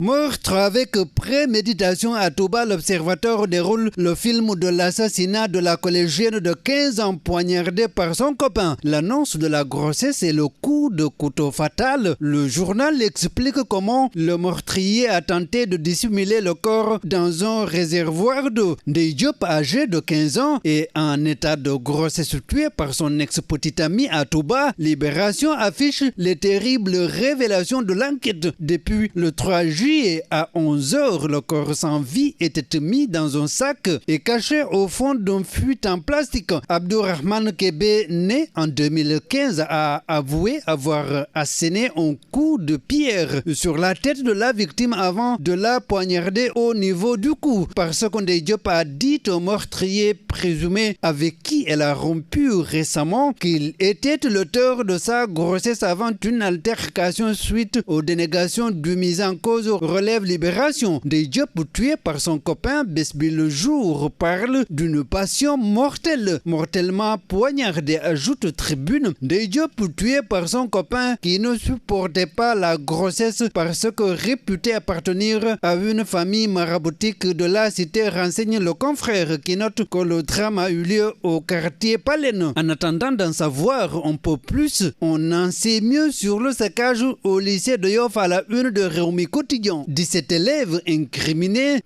Meurtre avec préméditation à Touba, l'observateur déroule le film de l'assassinat de la collégienne de 15 ans poignardée par son copain. L'annonce de la grossesse et le coup de couteau fatal. Le journal explique comment le meurtrier a tenté de dissimuler le corps dans un réservoir d'eau. Diop, âgé de 15 ans et en état de grossesse tué par son ex-petite amie à Touba, Libération affiche les terribles révélations de l'enquête. Depuis le 3 juillet à 11h, le corps sans vie était mis dans un sac et caché au fond d'un fût en plastique. Abdourahmane Kébé, né en 2015, a avoué avoir asséné un coup de pierre sur la tête de la victime avant de la poignarder au niveau du cou. Parce que Diop a dit au meurtrier présumé avec qui elle a rompu récemment qu'il était l'auteur de sa grossesse avant une altercation suite aux dénégations du mis en cause, relève Libération. Diop, tué par son copain Besbi le jour, parle d'une passion mortelle, mortellement poignardée, ajoute Tribune. Diop, tué par son copain qui ne supportait pas la grossesse parce que réputé appartenir à une famille maraboutique de la cité, renseigne le confrère qui note que le drame a eu lieu au quartier Palène. En attendant d'en savoir un peu plus, on en sait mieux sur le saccage au lycée de Yoff à la une de Réumi Quotidien. 17 élèves incriminés,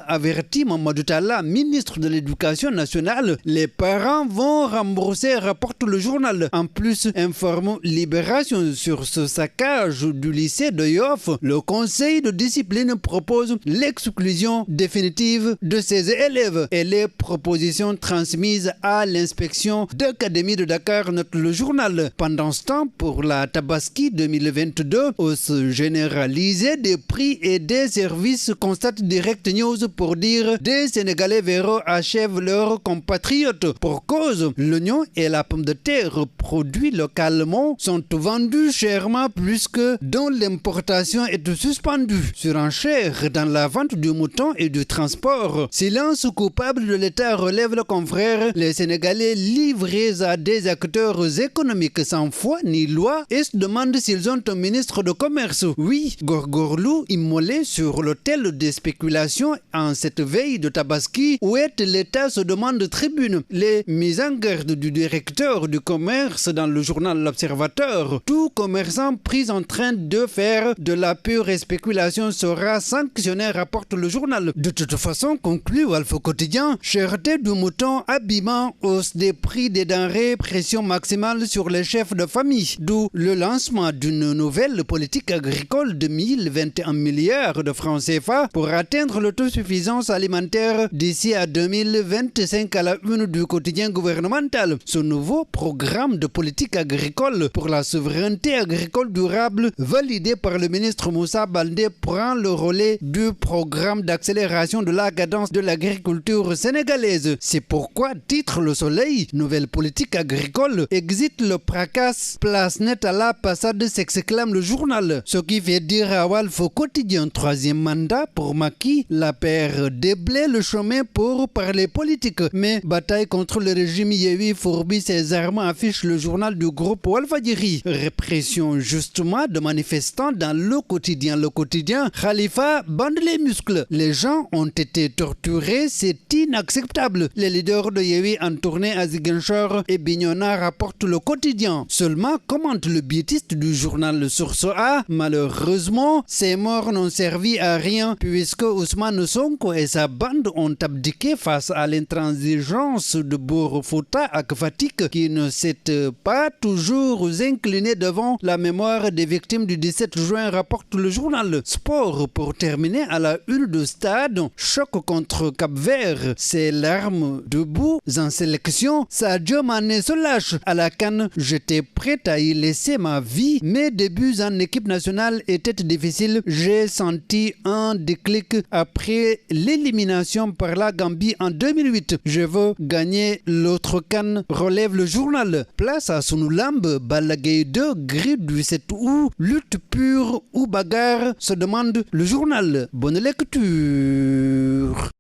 avertit Mamadou Talla, ministre de l'Éducation nationale. Les parents vont rembourser, rapporte le journal. En plus, informe Libération sur ce saccage du lycée de Yoff. Le conseil de discipline propose l'exclusion définitive de ces élèves et les propositions transmises à l'inspection d'académie de Dakar, note le journal. Pendant ce temps, pour la Tabaski 2022, hausse généralisée des prix et des services, constate Direct News pour dire des Sénégalais verront achèvent leurs compatriotes. Pour cause, l'oignon et la pomme de terre produits localement sont vendus chèrement puisque dont l'importation est suspendue. Surenchère dans la vente du mouton et du transport. Silence coupable de l'État, relève le confrère. Les Sénégalais livrés à des acteurs économiques sans foi ni loi et se demandent s'ils ont un ministre de commerce. Oui, Gorgorlou immolé sur l'autel des spéculations en cette veille de Tabaski. Où est l'État, se demande Tribune. Les mises en garde du directeur du commerce dans le journal L'Observateur. Tout commerçant pris en train de faire de la pure spéculation sera sanctionné, rapporte le journal. De toute façon, conclut Walfo Quotidien, cherté du mouton, habillement, hausse des prix des denrées, pression maximale sur les chefs de famille. D'où le lancement d'une nouvelle politique agricole de 1021 milliards de francs CFA pour atteindre l'autosuffisance alimentaire d'ici à 2025 à la une du quotidien gouvernemental. Ce nouveau programme de politique agricole pour la souveraineté agricole durable, validé par le ministre Moussa Baldé, prend le relais du programme d'accélération de la cadence de l'agriculture sénégalaise. C'est pourquoi, titre Le Soleil, nouvelle politique agricole, exit le PRACAS, place nette à la passade, s'exclame le journal. Ce qui fait dire à Walfo Quotidien, troisième mandat pour Macky, la paire déblaye le chemin pour parler politique. Mais bataille contre le régime Yewwi fourbit ses armes, affiche le journal du groupe Walfadjri. Répression justement de manifestants dans le quotidien. Le quotidien, Khalifa bande les muscles. Les gens ont été torturés, c'est inacceptable. Les leaders de Yewwi en tournée à Ziguinchor et Bignona, rapporte le quotidien. Seulement, commente le biétiste du journal Source A, malheureusement, ces morts n'ont servi à rien puisque Ousmane Sonko et sa bande ont abdiqué face à l'intransigeance de Bourfouta Akfatik qui ne s'est pas toujours incliné devant la mémoire des victimes du 17 juin, rapporte le journal. Sport pour terminer à la une de Stade, choc contre Cap-Vert, c'est l'arme debout en sélection. Sadio Mané se lâche à la CAN. J'étais prêt à y laisser ma vie. Mes débuts en équipe nationale étaient difficiles. J'ai senti un déclic après l'élimination par la Gambie en 2008. Je veux gagner l'autre CAN, relève le journal. Place à Sunulamb, Balla Gaye 2, grille du 7 août, lutte pure ou bagarre, se demande le journal. Bonne lecture.